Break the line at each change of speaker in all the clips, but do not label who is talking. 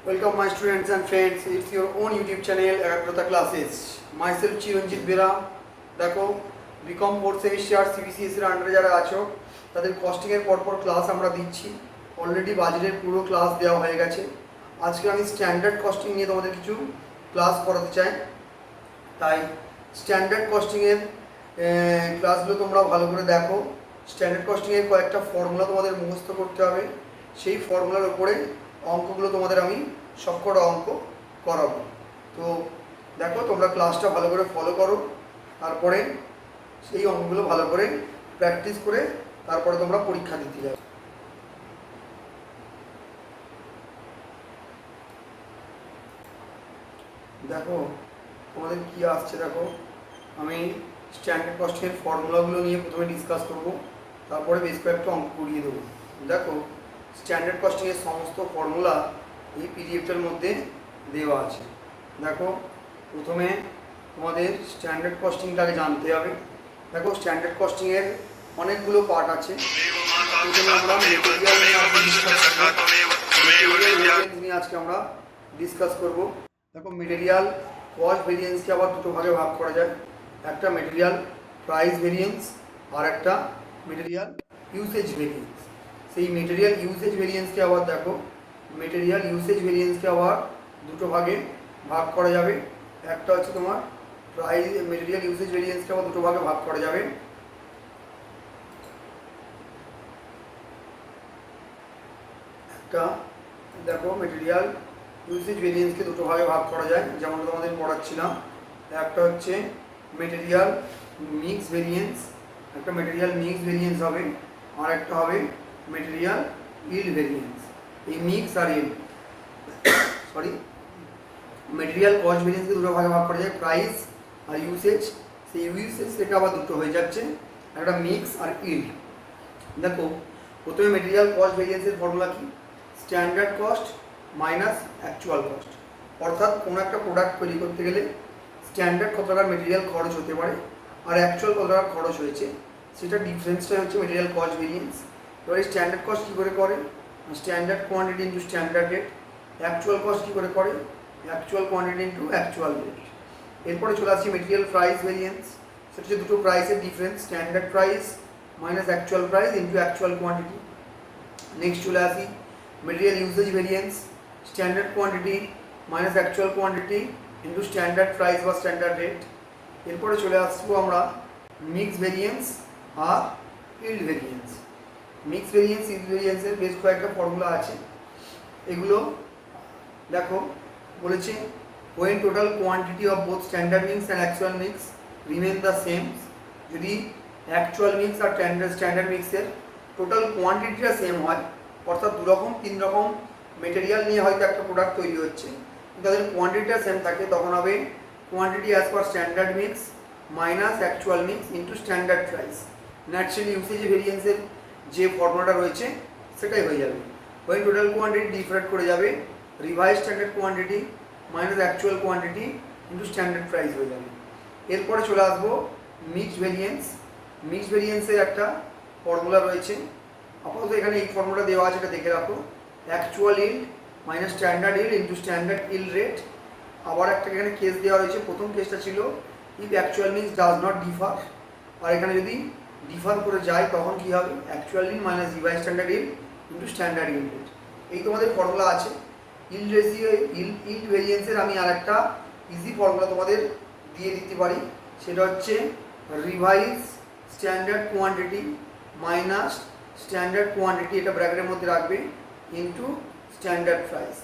Welcome my students and friends. It's your own YouTube channel Ekagrata Classes. Myself Chiranjit Bera. দেখো BCom fourth semester CBCS এর আন্ডারে যারা আছো তাদের costing এর পরপর ক্লাস আমরা দিচ্ছি। অলরেডি বাজেটের পুরো ক্লাস দেওয়া হয়ে গেছে। আজকে আমি স্ট্যান্ডার্ড কস্টিং নিয়ে তোমাদের কিছু ক্লাস করাতে চাই। তাই স্ট্যান্ডার্ড কস্টিং এর ক্লাসগুলো তোমরা ভালো করে দেখো। স্ট্যান্ডার্ড কস্টিং এর কয়েকটা ফর্মুলা তোমাদের মুখস্থ করতে হবে। সেই ফর্মুলার উপরে অঙ্কগুলো তোমাদের আমি সবকটা অঙ্ক করাবো। তো দেখো তোমরা ক্লাসটা ভালো করে ফলো করো, তারপরে সেই অঙ্কগুলো ভালো করে প্র্যাকটিস করে তারপরে তোমরা পরীক্ষা দিতে যাবে। দেখো তোমাদের কি আসছে, দেখো আমি স্ট্যান্ডার্ড কস্টিংয়ের ফর্মুলাগুলো নিয়ে প্রথমে ডিসকাস করব, তারপরে বেশ কয়েকটা অঙ্ক করিয়ে দেবো। দেখো স্ট্যান্ডার্ড কস্টিংয়ের সমস্ত ফর্মুলা এই পিডিএফটার মধ্যে দেওয়া আছে। দেখো প্রথমে তোমাদের স্ট্যান্ডার্ড কস্টিংটাকে জানতে হবে। দেখো স্ট্যান্ডার্ড কস্টিংয়ের অনেকগুলো পার্ট আছে। প্রথমে আমরা মেটেরিয়াল নিয়ে আজকে আমরা ডিসকাস করব। দেখো মেটেরিয়াল কস্ট ভেরিয়েন্সকে আবার দুটো ভাগে ভাগ করা যায়। একটা মেটেরিয়াল প্রাইস ভেরিয়েন্স আর একটা মেটেরিয়াল ইউসেজ ভেরিয়েন্স। সেই মেটেরিয়াল ইউসেজ ভেরিয়েন্সকে আবার দেখো মেটেরিয়াল ইউসেজ ভেরিয়েন্সকে আবার দুটো ভাগে ভাগ করা যাবে। একটা হচ্ছে তোমার প্রাইস মেটেরিয়াল ইউসেজ ভেরিয়েন্সকে আবার দুটো ভাগে ভাগ করা যাবে। একটা দেখো মেটেরিয়াল ইউসেজ ভেরিয়েন্সকে দুটো ভাগে ভাগ করা যায়, যেমন তোমাদের পড়াচ্ছিলাম। একটা হচ্ছে মেটেরিয়াল মিক্স ভেরিয়েন্স, একটা মেটেরিয়াল মিক্স ভেরিয়েন্স হবে, আর একটা হবে মেটেরিয়াল ইল্ড ভেরিয়েন্স। এই মিক্স আর ইল্ড মেটেরিয়াল কস্ট ভেরিয়েন্সকে দুটো ভাগে ভাগ করা যায়, প্রাইস আর ইউসেজ। সেই ইউসেজ থেকে আবার দুটো হয়ে যাচ্ছে, একটা মিক্স আর ইল্ড। দেখো প্রথমে মেটেরিয়াল কস্ট ভেরিয়েন্সের ফর্মুলা কি? Standard cost minus actual cost. অর্থাৎ কোনো একটা প্রোডাক্ট তৈরি করতে গেলে স্ট্যান্ডার্ড কত টাকার মেটেরিয়াল খরচ হতে পারে আর অ্যাকচুয়াল কত টাকা খরচ হয়েছে, সেটা ডিফারেন্সটা হচ্ছে মেটেরিয়াল কস্ট ভেরিয়েন্স। এবার এই স্ট্যান্ডার্ড কস্ট কী করে করে? Standard quantity into standard rate. Actual cost কী করে করে? Actual quantity into actual rate. এরপরে চলে আসছি মেটেরিয়াল প্রাইস ভেরিয়েন্স। সেটা হচ্ছে দুটো প্রাইসের difference, standard price minus actual price into actual quantity. Next চলে আসি material usage variance, standard quantity minus actual quantity into standard price বা স্ট্যান্ডার্ড রেট। এরপরে চলে আসবো আমরা মিক্স ভেরিয়েন্স আর yield variance. Mix variance yield ভেরিয়েন্সের বেশ কয়েকটা ফর্মুলা আছে। এগুলো দেখো বলেছে when total quantity of both standard mix and actual mix remain the same, যদি অ্যাকচুয়াল মিক্স আর স্ট্যান্ডার্ড মিক্সের টোটাল কোয়ান্টিটিটা সেম হয়, অর্থাৎ তিন রকম মেটেরিয়াল নিয়ে হয়তো একটা প্রোডাক্ট তৈরি হচ্ছে, তাদের কোয়ান্টিটিটা সেম থাকে, তখন হবে quantity as per standard mix minus actual mix into standard price. Naturally usage ভেরিয়েন্সের যে ফর্মুলাটা রয়েছে সেটাই হয়ে যাবে। ওই টোটাল কোয়ান্টিটি ডিফারেন্ট করে যাবে, revise standard quantity minus actual quantity into standard price হয়ে যাবে। এরপরে চলে আসবো মিক্সড ভেরিয়েন্স। মিক্সড ভেরিয়েন্সের একটা ফর্মুলা রয়েছে, আপাতত এখানে এই ফর্মুলা দেওয়া আছে, এটা দেখে রাখো। Actual yield minus standard yield into standard yield rate. আবার একটা এখানে কেস দেওয়া রয়েছে, প্রথম কেসটা ছিল if actual mix does not differ, আর এখানে যদি ডিফার করে যায় তখন কী হবে? Actual yield minus revise standard yield into standard yield rate. এই তোমাদের ফর্মুলা আছে। ইল্ড রেশিও ইল্ড ভেরিয়েন্সের আমি আর একটা ইজি ফর্মুলা তোমাদের দিয়ে দিতে পারি, সেটা হচ্ছে revise standard quantity minus standard quantity, এটা ব্র্যাকেটের মধ্যে রাখবে, ইন্টু স্ট্যান্ডার্ড প্রাইস।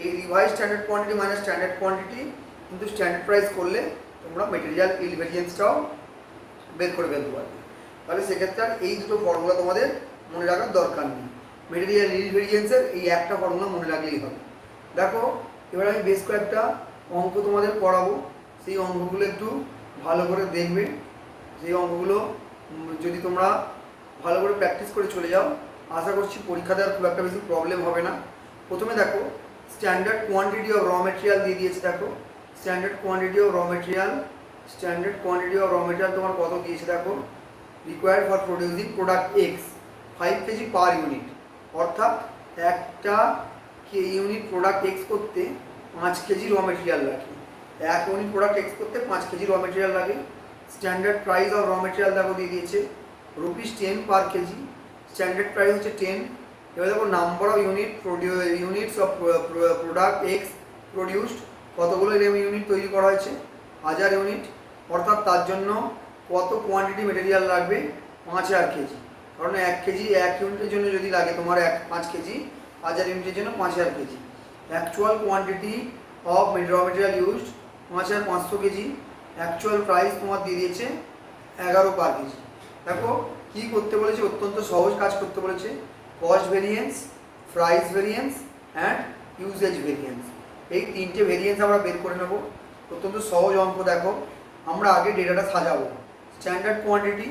এই revise standard quantity minus standard quantity into standard price করলে তোমরা মেটেরিয়াল ইল্ড ভেরিয়েন্সটাও বের করে ফেলতে পারবে। তাহলে সেক্ষেত্রে আর এই দুটো ফর্মুলা তোমাদের মনে রাখার দরকার নেই। মেটেরিয়াল ইল্ড ভেরিয়েন্সের এই একটা ফর্মুলা মনে রাখলেই হবে। দেখো এবার আমি বেশ কয়েকটা অঙ্ক তোমাদের পড়াবো, সেই অঙ্কগুলো একটু ভালো করে দেখবে। সেই অঙ্কগুলো যদি তোমরা ভালো করে প্র্যাকটিস করে চলে যাও, আশা করছি পরীক্ষা দেওয়ার খুব একটা বেশি প্রবলেম হবে না। প্রথমে দেখো স্ট্যান্ডার্ড কোয়ান্টিটি অফ র মেটেরিয়াল দিয়ে দিয়েছে। দেখো স্ট্যান্ডার্ড কোয়ান্টিটি অফ র মেটেরিয়াল, স্ট্যান্ডার্ড কোয়ান্টিটি অফ র মেটেরিয়াল তোমার কত দিয়েছে? দেখো required for producing product x 5 KG per unit, অর্থাৎ একটা ইউনিট প্রোডাক্ট এক্স করতে 5 কেজি র মেটেরিয়াল লাগে, 1 ইউনিট প্রোডাক্ট এক্স করতে 5 কেজি র মেটেরিয়াল লাগে। স্ট্যান্ডার্ড প্রাইস অফ র মেটেরিয়াল দেখো দিয়ে দিয়েছে ₹10 পার কেজি, স্ট্যান্ডার্ড প্রাইস হচ্ছে 10। এবার দেখো number of units of product x produced, কতগুলো ইউনিট তৈরি করা হয়েছে, 1000 ইউনিট, অর্থাৎ তার জন্য কত কোয়ান্টিটি মেটেরিয়াল লাগবে, 5000 কেজি। কারণ 1 কেজি 1 ইউনিটের জন্য যদি লাগে তোমার 5 কেজি, 1000 ইউনিটের জন্য 5000 কেজি। অ্যাকচুয়াল কোয়ান্টিটি অফ র material used 5500 KG. Actual price তোমার দিয়ে দিয়েছে 11 পার কেজি। দেখো কী করতে বলেছে, অত্যন্ত সহজ কাজ করতে বলেছে, cost variance, price variance and uses variance, এই 3টে ভেরিয়েন্স আমরা বের করে নেব। অত্যন্ত সহজ অঙ্ক। দেখো আমরা আগে ডেটাটা সাজাবো। স্ট্যান্ডার্ড কোয়ান্টিটি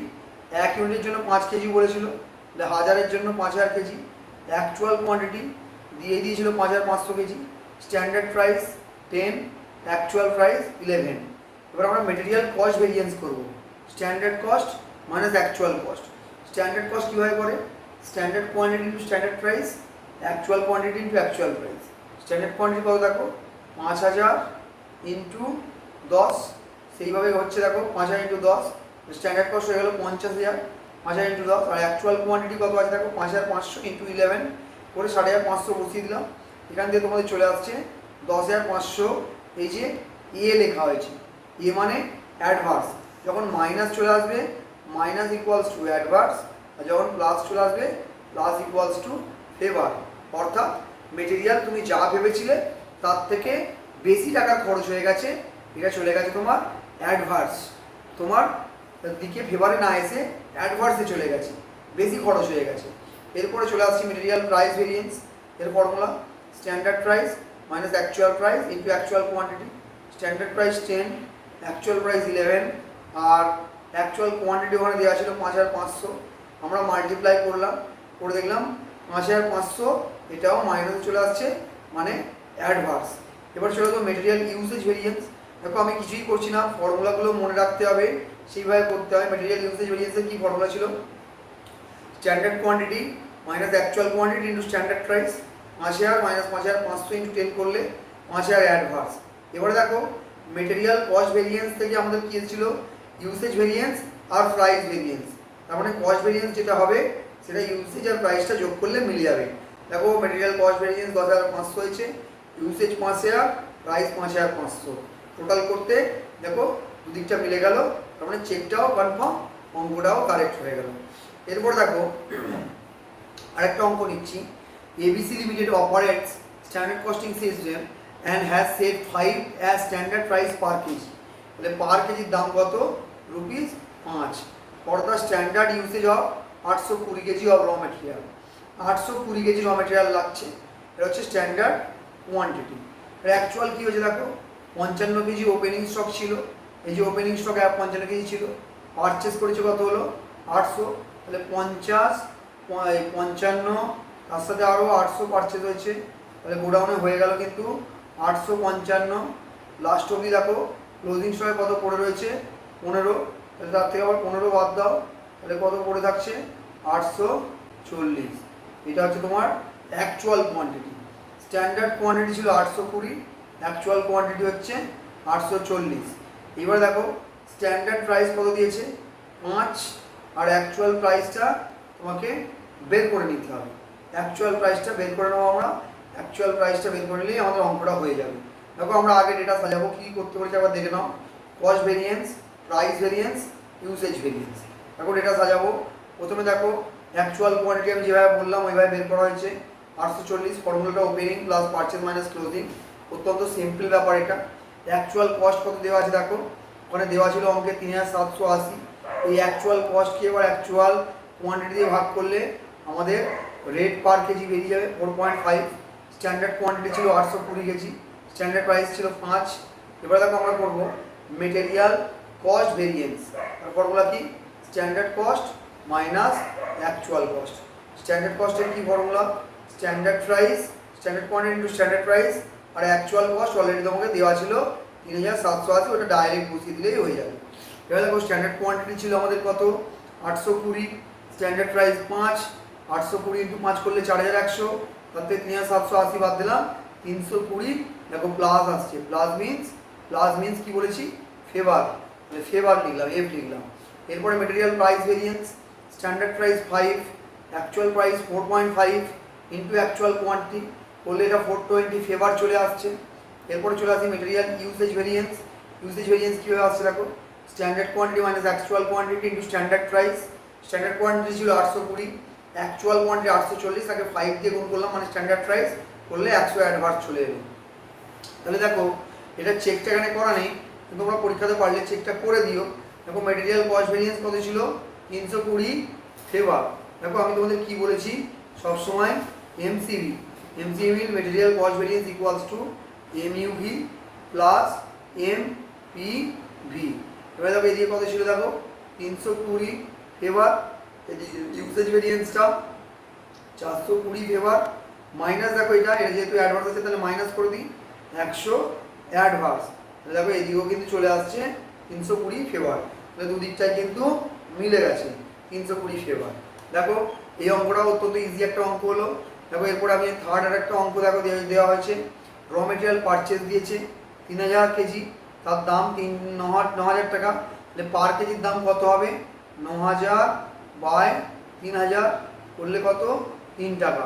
1 ইউনিটের জন্য 5 কেজি বলেছিল, তাহলে 1000-এর জন্য 5000 কেজি। অ্যাকচুয়াল কোয়ান্টিটি দিয়ে দিয়েছিল 5500 KG. Standard price 10, actual price 11। এবার আমরা মেটেরিয়াল কস্ট ভেরিয়েন্স করব। Standard cost minus actual cost. Standard cost কীভাবে করে, standard quantity into standard price, actual quantity into actual price. Standard quantity কত দেখো, 5000 ইন্টু 10, সেইভাবে হচ্ছে দেখো 5000 ইন্টু 10, স্ট্যান্ডার্ড কস্ট হয়ে গেলো 50000, 5000 ইন্টু 10। আর অ্যাকচুয়াল কোয়ান্টিটি কত আছে দেখো, 5500 ইন্টু 11 করে 5,500 বসিয়ে দিলাম। এখান থেকে তোমাদের চলে আসছে 10,500। এই যে এ লেখা হয়েছে, এ মানে অ্যাডভার্স। যখন মাইনাস চলে আসবে মাইনাস ইকুয়ালস টু অ্যাডভার্স, আর যখন প্লাস চলে আসবে প্লাস ইকুয়ালস টু ফেভার। অর্থাৎ মেটেরিয়াল তুমি যা ভেবেছিলে তার থেকে বেশি টাকা খরচ হয়ে গেছে, এটা চলে গেছে তোমার অ্যাডভার্স, তোমার দিকে ফেভারে না এসে অ্যাডভার্সে চলে গেছে, বেশি খরচ হয়ে গেছে। এরপরে চলে আসছি মেটেরিয়াল প্রাইস ভেরিয়েন্স। এর formula standard price minus actual price into actual quantity. Standard price 10, actual price 11, আর অ্যাকচুয়াল কোয়ান্টিটি ওখানে দেওয়া ছিল 5500। আমরা মাল্টিপ্লাই করলাম, করে দেখলাম 5500 এটাও মাইনাসে চলে আসছে, মানে অ্যাডভার্স। এবার চলে তো মেটেরিয়াল ইউজেজ ভেরিয়েন্স। দেখো আমি কিছুই করছি না, ফর্মুলাগুলো মনে রাখতে হবে, সেইভাবে করতে হয়। মেটেরিয়াল ইউজেজ ভেরিয়েন্সের কী ফর্মুলা ছিল, standard quantity minus actual quantity into standard price, 5000 minus 5500 into 10 করলে 5000 অ্যাডভার্স। এবারে দেখো মেটেরিয়াল কস্ট ভেরিয়েন্স থেকে আমাদের কী এসেছিল, ইউসেজ ভেরিয়েন্স আর প্রাইস ভেরিয়েন্স। তার মানে কস্ট ভেরিয়েন্স যেটা হবে সেটা ইউসেজ আর প্রাইসটা যোগ করলে মিলে যাবে। দেখো মেটেরিয়াল কস্ট ভেরিয়েন্স 10,500 হয়েছে, ইউসেজ 5000, প্রাইস 5500, টোটাল করতে দেখো দুদিকটা মিলে গেল, তার মানে চেকটাও কনফার্ম, অঙ্কটাও কারেক্ট হয়ে গেল। এরপর দেখো আরেকটা অঙ্ক নিচ্ছি। ABC Limited operates standard costing system and has set 5 as standard price per kg। তাহলে পার কেজির দাম কত, ₹5 for the standard usage of 820 KG of র মেটেরিয়াল। 820 কেজি র মেটেরিয়াল লাগছে, এটা হচ্ছে স্ট্যান্ডার্ড কোয়ান্টিটি। এর অ্যাকচুয়াল কী হয়েছে দেখো, 55 কেজি ওপেনিং স্টক ছিল, এই যে ওপেনিং স্টক 55 কেজি ছিল, পারচেস করেছে কত হলো 800, তাহলে 50 55 তার সাথে আরও 800 পারচেস হয়েছে, তাহলে গোডাউনে হয়ে গেল কিন্তু 855। লাস্ট অবধি দেখো ক্লোজিং স্টকে কত পড়ে রয়েছে 15, তাহলে তার থেকে আবার 15 বাদ দাও, তাহলে কত পড়ে থাকছে 840। এটা হচ্ছে তোমার অ্যাকচুয়াল কোয়ান্টিটি। স্ট্যান্ডার্ড কোয়ান্টিটি ছিল 820, অ্যাকচুয়াল কোয়ান্টিটি হচ্ছে 840। এবার দেখো স্ট্যান্ডার্ড প্রাইস কত দিয়েছে 5, আর অ্যাকচুয়াল প্রাইসটা তোমাকে বের করে নিতে হবে। অ্যাকচুয়াল প্রাইসটা বের করে নেবো আমরা, অ্যাকচুয়াল প্রাইসটা বের করে নিলেই আমাদের অঙ্কটা হয়ে যাবে। দেখো আমরা আগে ডেটা সাজাবো, কী করতে পারছি আবার দেখে নাও। Cost variance, price variance, usage variance. দেখো ডেটা সাজাবো। প্রথমে দেখো অ্যাকচুয়াল কোয়ান্টিটি আমি যেভাবে বললাম ওইভাবে বের করা হয়েছে 840, ফর্মুলাটা opening plus purchase minus closing, অত্যন্ত সিম্পল ব্যাপার এটা। অ্যাকচুয়াল কস্ট কত দেওয়া আছে দেখো, ওখানে দেওয়া ছিল অঙ্কে 3780। এই অ্যাকচুয়াল কস্টকে এবার অ্যাকচুয়াল কোয়ান্টিটি দিয়ে ভাগ করলে আমাদের রেট পার কেজি বেরিয়ে যাবে 4.5। স্ট্যান্ডার্ড কোয়ান্টিটি ছিল 820 কেজি, স্ট্যান্ডার্ড প্রাইস ছিল 5। এবার দেখো আমরা করবো মেটেরিয়াল কস্ট ভেরিয়েন্স। আর ফর্মুলা কি, standard cost minus actual cost. Standard কস্টের কি formula, standard price, standard quantity into standard price, আর অ্যাকচুয়াল কস্ট অলরেডি তোমাকে দেওয়া ছিল 3780, ওটা ডাইরেক্ট বসিয়ে দিলেই হয়ে যাবে। এবার দেখো স্ট্যান্ডার্ড কোয়ান্টিটি ছিল আমাদের কত 820, স্ট্যান্ডার্ড প্রাইস 5, 820 ইন্টু 5 করলে 4100, তার থেকে 3780 বাদ দিলাম, 320 দেখো প্লাস আসছে, প্লাস মিন্স কি বলেছি ফেভার, মানে ফেভার লিখলাম, এফ লিখলাম। এরপরে material price variance, standard price 5, actual price 4.5 into actual quantity করলে এটা 420 ফেভার চলে আসছে। এরপরে চলে আসি material usage variance. Usage variance কীভাবে আসছে দেখো, standard quantity minus actual quantity into standard price. Standard quantity ছিল 820, অ্যাকচুয়াল কোয়ান্টিটি 840, তাকে 5 দিয়ে গুণ করলাম, মানে স্ট্যান্ডার্ড প্রাইস করলে 100 অ্যাডভান্স চলে এলো। তাহলে দেখো এটা চেকটা এখানে করা নেই, কিন্তু তোমরা পরীক্ষাতে পারলে চেকটা করে দিও। দেখো মেটেরিয়াল কস্ট ভেরিয়েন্স কত ছিল, 320 ফেভার। দেখো আমি তোমাদের কি বলেছি সবসময়, MCV material cost variance equals to MUV plus MPV. এবার দেখো এদিকে কত ছিল দেখো 320 ফেভার, ইউসেজ ভেরিয়েন্সটা 420 ফেভার, মাইনাস দেখো এটা যেহেতু অ্যাডভান্স আছে তাহলে মাইনাস করে দিই 100 অ্যাডভান্স। তাহলে দেখো এদিকেও কিন্তু চলে আসছে 320 ফেভার, তাহলে দুদিকটাই কিন্তু মিলে গেছে 320 ফেভার। দেখো এই অঙ্কটা অত্যন্ত ইজি একটা অঙ্ক হলো। দেখো এরপর আমি থার্ড আর একটা অঙ্ক দেখো দেওয়া হয়েছে, র মেটেরিয়াল পারচেস দিয়েছে 3000 কেজি, তার দাম 9000 টাকা, তাহলে পার কেজির দাম কত হবে, 9000 বাই 3000 করলে কত 3 টাকা।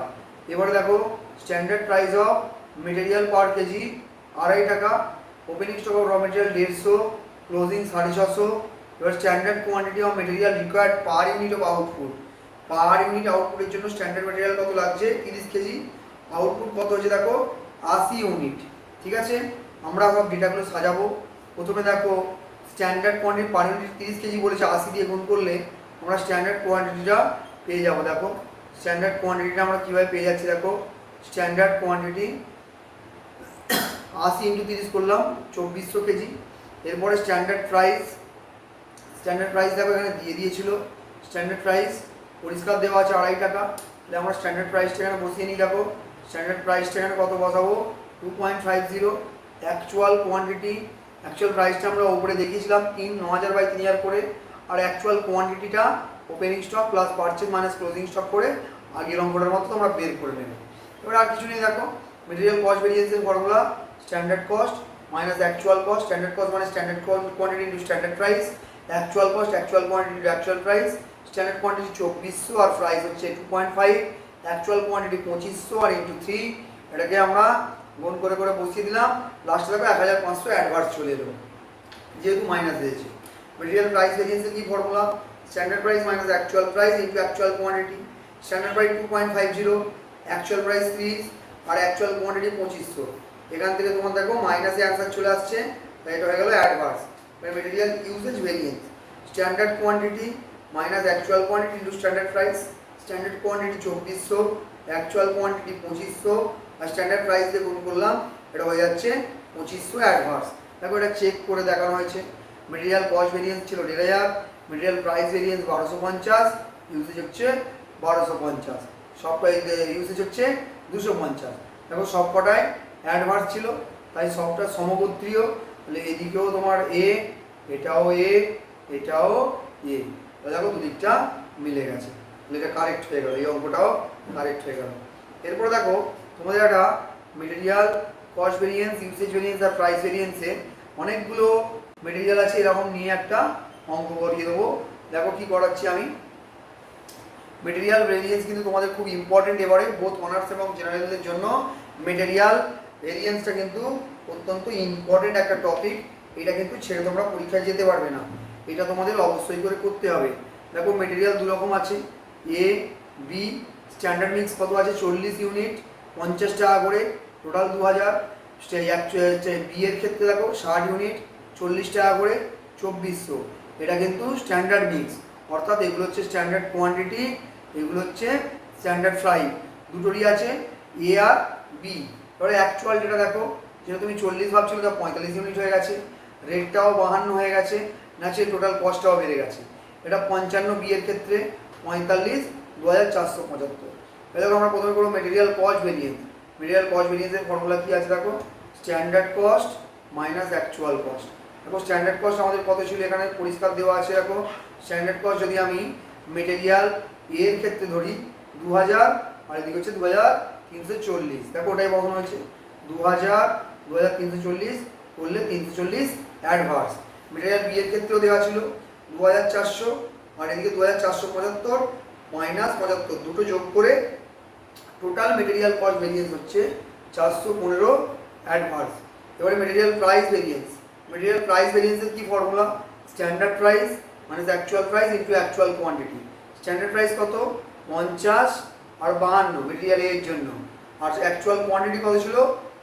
এবারে দেখো standard price of material per KG 2.5 টাকা, ওপেনিং স্টক অফ র মেটেরিয়াল 150, ক্লোজিং 650। এবার standard quantity of material required per unit of output, per unit আউটপুটের জন্য স্ট্যান্ডার্ড মেটেরিয়াল কত লাগছে 30 কেজি, আউটপুট কত হচ্ছে দেখো 80 ইউনিট। ঠিক আছে, আমরা সব ডেটাগুলো সাজাবো। প্রথমে দেখো standard quantity per unit 30 KG বলেছে, 80 দিয়ে গুণ করলে আমরা স্ট্যান্ডার্ড কোয়ান্টিটিটা পেয়ে যাবো। দেখো স্ট্যান্ডার্ড কোয়ান্টিটিটা আমরা কীভাবে পেয়ে যাচ্ছি, দেখো স্ট্যান্ডার্ড কোয়ান্টিটি 80 ইন্টু 30 করলাম 2400 কেজি। এরপরে স্ট্যান্ডার্ড প্রাইস দেখো এখানে দিয়ে দিয়েছিল, স্ট্যান্ডার্ড প্রাইস পরিষ্কার দেওয়া আছে 2.5 টাকা, তাহলে আমরা স্ট্যান্ডার্ড প্রাইসটা এখানে বসিয়ে নিই। দেখো স্ট্যান্ডার্ড প্রাইসটা এখানে কত বসাবো 2.50, অ্যাকচুয়াল প্রাইসটা আমরা উপরে দেখিয়েছিলাম 9000 বাই 3000 করে, আর অ্যাকচুয়াল কোয়ান্টিটিটা opening stock plus purchase minus closing stock করে আগের অঙ্কটার মতো তোমরা বের করে নেবে। এবার আর কিছু নেই, দেখো মেটেরিয়াল কস্ট ভেরিয়েন্সের formula standard cost minus actual cost, standard cost মানে standard quantity into standard price, actual cost actual quantity into actual price. Standard quantity 2400 আর প্রাইস হচ্ছে 2.5, অ্যাকচুয়াল কোয়ান্টিটি 2500 আর ইন্টু 3, এটাকে আমরা গুণ করে করে বসিয়ে দিলাম, লাস্টে দেখো 1500 অ্যাডভান্স চলে এলো যেহেতু মাইনাস দিয়েছে। মেটেরিয়াল প্রাইস ভেরিয়েন্সের কি formula, standard price minus actual price into actual quantity. Standard price 2.50, actual price 30 আর অ্যাকচুয়াল কোয়ান্টিটি 2500। এখান থেকে তোমার দেখো মাইনাসে অ্যান্সার চলে আসছে, তাই এটা হয়ে গেল advance. Material usage variance, standard quantity minus actual quantity into standard price, standard quantity 2400, actual quantity 2500 আর স্ট্যান্ডার্ড প্রাইস দিয়ে গুণ করলাম, এটা হয়ে যাচ্ছে 2500 অ্যাডভান্স। দেখো এটা চেক করে দেখানো হয়েছে, মেটেরিয়াল কস্ট ভেরিয়েন্স ছিল 1500, মেটেরিয়াল প্রাইস ভেরিয়েন্স 1250, ইউসেজ হচ্ছে 1250, সবটা ইউসেজ হচ্ছে 250। দেখো সব কটায় অ্যাডভান্স ছিল, তাই সবটা সমগোত্রীয়, তাহলে এদিকেও তোমার এ, এটাও এ, এটাও এ, দেখো দুদিকটা মিলে গেছে, তাহলে এটা কারেক্ট হয়ে গেল, এই অঙ্কটাও কারেক্ট হয়ে গেল। এরপরে দেখো তোমাদের একটা material cost variance, usage variance আর প্রাইস ভেরিয়েন্সে অনেকগুলো মেটেরিয়াল আছে, এরকম নিয়ে একটা অঙ্ক করিয়ে দেবো। দেখো কি করাচ্ছি আমি, মেটেরিয়াল ভেরিয়েন্স কিন্তু তোমাদের খুব ইম্পর্টেন্ট এবারে বোথ অনার্স এবং জেনারেলদের জন্য। মেটেরিয়াল ভেরিয়েন্সটা কিন্তু অত্যন্ত ইম্পর্টেন্ট একটা টপিক, এটা কিন্তু ছেড়ে তোমরা পরীক্ষায় যেতে পারবে না, এটা তোমাদের অবশ্যই করে করতে হবে। দেখো মেটেরিয়াল দু রকম আছে, এ বি। স্ট্যান্ডার্ড মিক্স কত আছে 40 ইউনিট 50 টাকা করে, টোটাল 2000। বি এর ক্ষেত্রে দেখো 60 ইউনিট 40 টাকা করে 2400, এটা কিন্তু স্ট্যান্ডার্ড মিক্স, অর্থাৎ এগুলো হচ্ছে স্ট্যান্ডার্ড কোয়ান্টিটি, এগুলো হচ্ছে স্ট্যান্ডার্ড ফ্রাই, দুটোরই আছে এ আর বি। এবারে অ্যাকচুয়াল যেটা দেখো, যেটা তুমি 40 ভাবছিল ওটা 45 ইউনিট হয়ে গেছে, রেটটাও 52 হয়ে গেছে, নাচে টোটাল কস্টটাও বেড়ে গেছে। এটা 55 বি এর ক্ষেত্রে 45 2475। এবার আমরা প্রথমে করবো material cost variance. Material cost ভেরিয়েন্সের ফর্মুলা কি আছে দেখো, standard cost minus actual cost. দেখো স্ট্যান্ডার্ড কস্ট আমাদের কত ছিল এখানে পরিষ্কার দেওয়া আছে। দেখো স্ট্যান্ডার্ড কস্ট যদি আমি মেটেরিয়াল এর ক্ষেত্রে ধরি 2000 আর এদিকে হচ্ছে 340, দেখো ওটাই বসানো হয়েছে 2000 2340 করলে 340 অ্যাডভার্স। মেটেরিয়াল বি এর ক্ষেত্রেও দেওয়া ছিল 2400, আর এদিকে 2475 মাইনাস 75 দুটো যোগ করে টোটাল মেটেরিয়াল কস্ট ভেরিয়েন্স হচ্ছে 415 অ্যাডভার্স। এবারে material price variance. Material price ভেরিয়েন্সের কি ফর্মুলা? স্ট্যান্ডার্ড প্রাইস মানে actual price into actual quantity. Standard price কত? 50 আর 52 মেটেরিয়াল এর জন্য, আর অ্যাকচুয়াল কোয়ান্টিটি কত ছিল?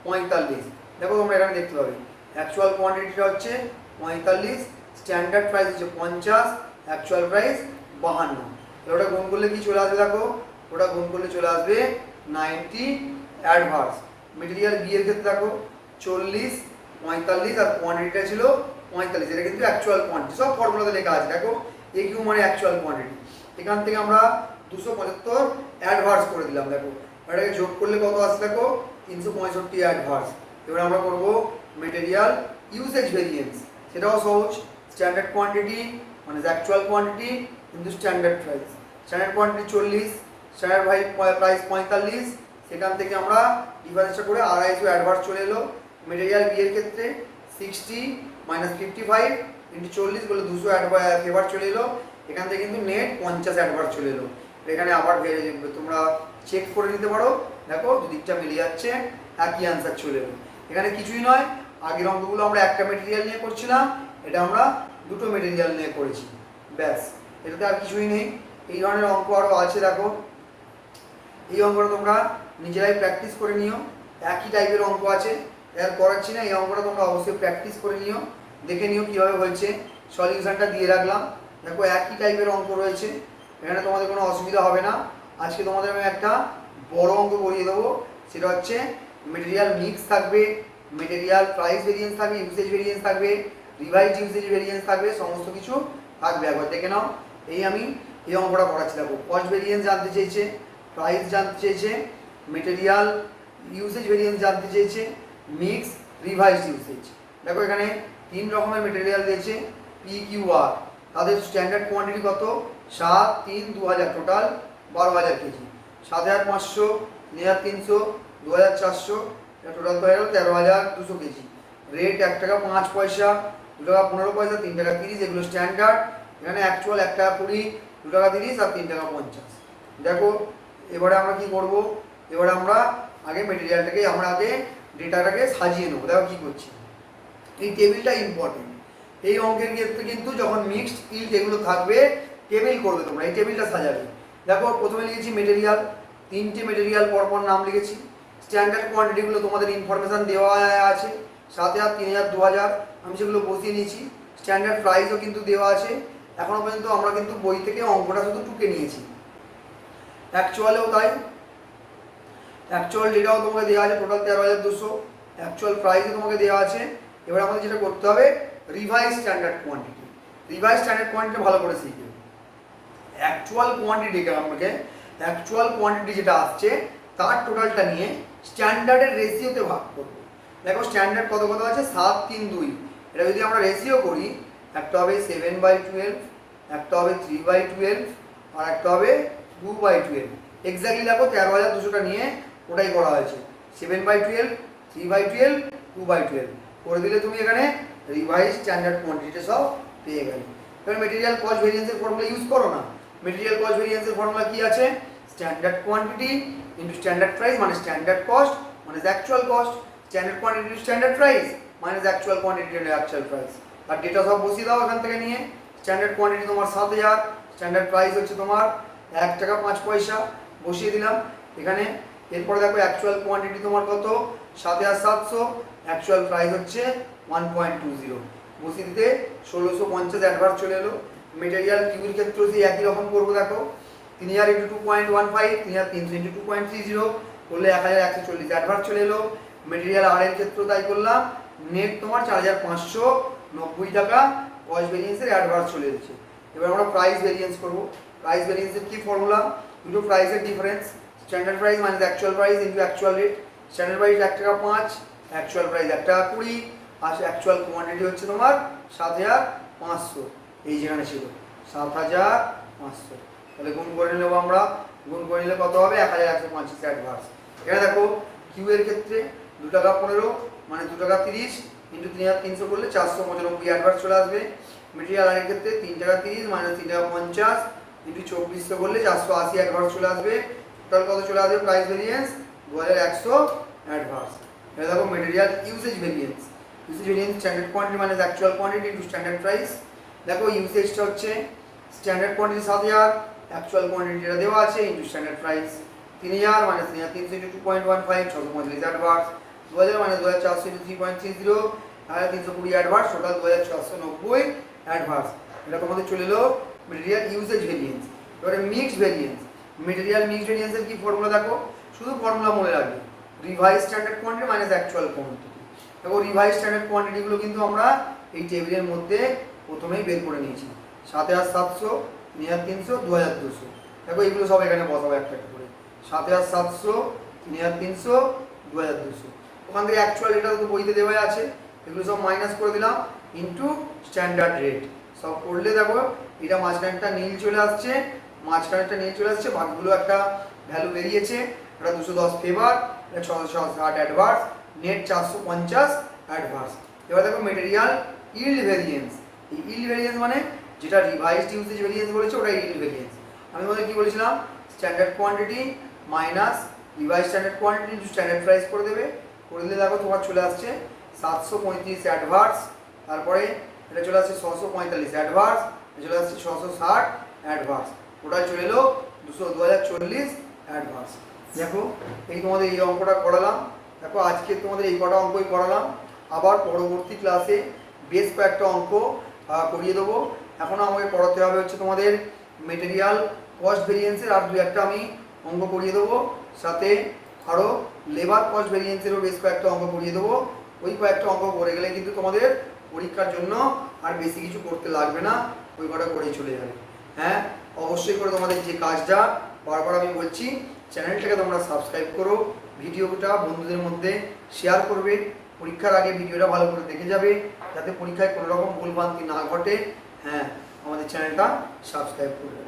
45। দেখো তোমরা এখানে দেখতে পাবে অ্যাকচুয়াল কোয়ান্টিটিটা হচ্ছে 45, স্ট্যান্ডার্ড প্রাইস হচ্ছে 50, অ্যাকচুয়াল প্রাইস 52। ওটা গুণ করলে কি চলে আসবে? দেখো ওটা গুণ করলে চলে আসবে 90 অ্যাডভার্স। মেটেরিয়াল বি এর ক্ষেত্রে দেখো 40, 45 আর কোয়ান্টিটিটা ছিল 45, এটা কিন্তু অ্যাকচুয়াল কোয়ান্টিটি, সব ফর্মুলাতে লেখা আছে। দেখো এ কিউ মানে অ্যাকচুয়াল কোয়ান্টিটি, এখান থেকে আমরা 275 অ্যাডভার্স করে দিলাম। দেখো এটাকে যোগ করলে কত আসছে? দেখো 365 অ্যাডভার্স। এবার আমরা করব মেটেরিয়াল ইউসেজ ভেরিয়েন্স, সেটাও সহজ। স্ট্যান্ডার্ড কোয়ান্টিটি মানে অ্যাকচুয়াল কোয়ান্টিটি কিন্তু standard price. Standard quantity 40, standard price 45, সেখান থেকে আমরা ডিফারেন্সটা করে 250 অ্যাডভার্স চলে এলো। মেটেরিয়াল বি এর ক্ষেত্রে 60 মাইনাস 55 ইন্টু 40 বলে 200 ফেভার চলে এলো। এখান থেকে কিন্তু নেট 50 অ্যাডভার্স চলে এলো। এখানে আবার তোমরা চেক করে নিতে পারো, দেখো দুদিকটা মিলে যাচ্ছে, একই অ্যান্সার চলে এলো। এখানে কিছুই নয়, আগের অঙ্কগুলো আমরা একটা মেটেরিয়াল নিয়ে করছিলাম, এটা আমরা দুটো মেটেরিয়াল নিয়ে করেছি, ব্যাস। এটাতে আর কিছুই নেই। এই ধরনের অঙ্ক আরও আছে, দেখো এই অঙ্কটা তোমরা নিজেরাই প্র্যাকটিস করে নিও। একই টাইপের অঙ্ক আছে, এর করাচ্ছি না, এই অঙ্কটা তোমরা অবশ্যই প্র্যাকটিস করে নিও, দেখে নিও কীভাবে হয়েছে। সলিউশনটা দিয়ে রাখলাম, দেখো একই টাইপের অঙ্ক রয়েছে, এখানে তোমাদের কোনো অসুবিধা হবে না। আজকে তোমাদের আমি একটা বড় অঙ্ক করিয়ে দেবো, সেটা হচ্ছে মেটেরিয়াল মিক্স থাকবে, মেটেরিয়াল প্রাইস ভেরিয়েন্স থাকবে, ইউসেজ ভেরিয়েন্স থাকবে, রিভাইজড ইউসেজ ভেরিয়েন্স থাকবে, সমস্ত কিছু থাকবে। একবার দেখে নাও, আমি এই অঙ্কটা করাচ্ছি। দেখো কস্ট ভেরিয়েন্স জানতে চেয়েছে, প্রাইস জানতে চেয়েছে, মেটেরিয়াল ইউসেজ ভেরিয়েন্স জানতে চেয়েছে, মিক্স, রিভাইজড ইউসেজ। দেখো এখানে 3 রকমের মেটেরিয়াল দিয়েছে, পি কিউ আর। তাদের স্ট্যান্ডার্ড কোয়ান্টিটি কত? 7, 3, 2000, টোটাল 12000 কেজি। 7500, 9300, 2400, টোটাল তো হয়ে গেল 13200 কেজি। রেট 1 টাকা 5 পয়সা, 2 টাকা 15 পয়সা, 3 টাকা 30, এগুলো স্ট্যান্ডার্ড। এখানে অ্যাকচুয়াল 1 টাকা 20, 2 টাকা 30 আর 3 টাকা 50। দেখো এবারে আমরা কি করব? এবারে আমরা আগে মেটেরিয়ালটাকে আমরা আগে ডেটাটাকে সাজিয়ে নেবো। দেখো কী করছি, এই টেবিলটা ইম্পর্টেন্ট। এই অঙ্কের ক্ষেত্রে কিন্তু যখন মিক্সড ইল্ড এগুলো থাকবে, টেবিল করবে তোমরা, এই টেবিলটা সাজাবে। দেখো প্রথমে লিখেছি মেটেরিয়াল, 3টে মেটেরিয়াল পরপর নাম লিখেছি। স্ট্যান্ডার্ড কোয়ান্টিটিগুলো তোমাদের ইনফরমেশান দেওয়া আছে, 7000, 3000, 2000, আমি সেগুলো বসিয়ে নিয়েছি। স্ট্যান্ডার্ড প্রাইসও কিন্তু দেওয়া আছে। এখনও পর্যন্ত আমরা কিন্তু বই থেকে অঙ্কটা শুধু টুকে নিয়েছি। অ্যাকচুয়ালেও তাই, অ্যাকচুয়াল ডেটাও তোমাকে দেওয়া আছে, টোটাল 13200, অ্যাকচুয়াল প্রাইসও তোমাকে দেওয়া আছে। এবার আমাদের যেটা করতে হবে, revise standard quantity. Revise standard quantity ভালো করে শিখবে। অ্যাকচুয়াল কোয়ান্টিটিকে আমাকে অ্যাকচুয়াল কোয়ান্টিটি যেটা আসছে তার টোটালটা নিয়ে স্ট্যান্ডার্ডের রেশিওতে ভাগ করবো। দেখো স্ট্যান্ডার্ড কত কত আছে? 7, 3, 2। এটা যদি আমরা রেশিও করি, একটা হবে 7/12, একটা হবে 3/12, আর একটা হবে 2/12। এক্স্যাক্টলি দেখো 13200টা নিয়ে ওটাই করা হয়েছে, 7/12, 3/12, 2/12 করে দিলে তুমি এখানে রিভাইজ স্ট্যান্ডার্ড কোয়ান্টিটি সব পেয়ে গেলে। এবার মেটেরিয়াল কস্ট ভেরিয়েন্সের ফর্মুলা ইউজ করো না। মেটেরিয়াল কস্ট ভেরিয়েন্সের ফর্মুলা কি আছে? Standard quantity into standard price মানে স্ট্যান্ডার্ড কস্ট মানে actual cost, standard quantity into standard price মানে actual quantity into actual price. আর ডেটা সব বসিয়ে দাও এখান থেকে নিয়ে। স্ট্যান্ডার্ড কোয়ান্টিটি তোমার 7000, স্ট্যান্ডার্ড প্রাইস হচ্ছে তোমার 1 টাকা 5 পয়সা, বসিয়ে দিলাম এখানে। এরপরে দেখো অ্যাকচুয়াল কোয়ান্টিটি তোমার কত? 7700, অ্যাকচুয়াল প্রাইস হচ্ছে 1.20, বসিয়ে দিতে 1650 অ্যাডভার্স চলে এলো। মেটেরিয়াল কিউর ক্ষেত্রেও সেই একই রকম করবো। দেখো 3000 × 2.15, 3300 × 2.30 করলে 1140 অ্যাডভার্স চলে এলো। মেটেরিয়াল আর এর ক্ষেত্রেও তাই করলাম, নেট তোমার 4590 টাকা কস্ট ভেরিয়েন্সের অ্যাডভার্স চলে এসেছে। এবার আমরা প্রাইস ভেরিয়েন্স করবো। প্রাইস ভেরিয়েন্সের কি ফর্মুলা? দুটো প্রাইসের difference, standard price minus actual price into actual rate. Standard price 1 টাকা 5, অ্যাকচুয়াল প্রাইস 1 টাকা 20, আর অ্যাকচুয়াল কোয়ান্টিটি হচ্ছে তোমার 7500। এই যেখানে ছিল 7500, তাহলে গুণ করে নেবো আমরা। গুণ করে নিলে কত হবে? 1125 অ্যাডভার্স। এখানে দেখো কিউ এর ক্ষেত্রে 2 টাকা 15 মানে 2 টাকা 30 ইন্টু 3300 করলে 495 অ্যাডভান্স চলে আসবে। মেটেরিয়াল আর এর ক্ষেত্রে 3 টাকা 30 মাইনাস 3 টাকা 50 ইন্টু 2400 করলে 480 অ্যাডভান্স চলে আসবে। টোটাল কত চলে আসবে প্রাইস ভেরিয়েন্স 2100 অ্যাডভান্স। এটা দেখো material usage variance. Usage variance standard quantity minus actual quantity into standard price. দেখো ইউসেজটা হচ্ছে স্ট্যান্ডার্ড কোয়ান্টিটি 7000, অ্যাকচুয়াল কোয়ান্টিটিটা দেওয়া আছে into standard price 3000 minus 3300 into 2.15 645 advance. 2000 minus 2400 into 3.30 320 advance, total 2490 advance. এটা তোমাদের চলে এলো মেটেরিয়াল ইউসেজ ভেরিয়েন্স। এবারে মিক্সড ভেরিয়েন্স। মেটেরিয়াল মিক্সড ভেরিয়েন্সের কি ফর্মুলা দেখো, শুধু ফর্মুলা মনে রাখবে, revise standard quantity minus actual quantity. দেখো রিভাইজ স্ট্যান্ডার্ড কোয়ান্টিটিগুলো কিন্তু আমরা এই টেবিলের মধ্যে প্রথমেই বের করে নিয়েছি। 7700, 3300, 2200। দেখো এগুলো সব এখানে বসাবো একটা একটা করে। 7700, 3300, 2200। ওখান থেকে অ্যাকচুয়াল এটা তো বইতে দেওয়া আছে, এগুলো সব মাইনাস করে দিলাম ইন্টু স্ট্যান্ডার্ড রেট। সব করলে দেখো এটা মাঝখানটা নীল চলে আসছে, মাঝখানটা নীল চলে আসছে, বাকিগুলো একটা ভ্যালু বেরিয়েছে। এটা 210 ফেভার, এটা 660 অ্যাডভান্স, নেট 450 অ্যাডভান্স। এবার দেখো মেটেরিয়াল ইল্ড ভেরিয়েন্স। এই ইল্ড ভেরিয়েন্স মানে যেটা রিভাইজড ইউসেজ ভেরিয়েন্স বলেছে ওটা ইল্ড ভেরিয়েন্স। আমি তোমাদের কি বলেছিলাম, standard quantity minus revise standard quantity into standard price করে দেবে। করে দিলে দেখো তোমার চলে আসছে 735 অ্যাডভান্স, তারপরে এটা চলে আসছে 645 অ্যাডভান্স, এটা চলে আসছে 660 অ্যাডভান্স, টোটাল চলে এলো 2040 অ্যাডভান্স। দেখো এই তোমাদের এই অঙ্কটা করালাম। দেখো আজকে তোমাদের এই কটা অঙ্কই করালাম, আবার পরবর্তী ক্লাসে বেশ কয়েকটা অঙ্ক করিয়ে দেবো। এখনও আমাকে করাতে হবে হচ্ছে তোমাদের মেটেরিয়াল কস্ট ভেরিয়েন্সের আর 2-1টা আমি অঙ্ক করিয়ে দেবো, সাথে আরও লেবার কস্ট ভেরিয়েন্সেরও বেশ কয়েকটা অঙ্ক করিয়ে দেবো। ওই কয়েকটা অঙ্ক করে গেলে কিন্তু তোমাদের পরীক্ষার জন্য আর বেশি কিছু করতে লাগবে না, ওই কটা করেই চলে যাবে। হ্যাঁ, অবশ্যই করে তোমাদের যে কাজটা বারবার আমি বলছি, চ্যানেলটাকে তোমরা সাবস্ক্রাইব করো, ভিডিওটা বন্ধুদের মধ্যে শেয়ার করবে, পরীক্ষার আগে ভিডিওটা ভালো করে দেখে যাবে যাতে পরীক্ষায় কোনো রকম ভুলভ্রান্তি না ঘটে। হ্যাঁ, আমাদের চ্যানেলটা সাবস্ক্রাইব করবে।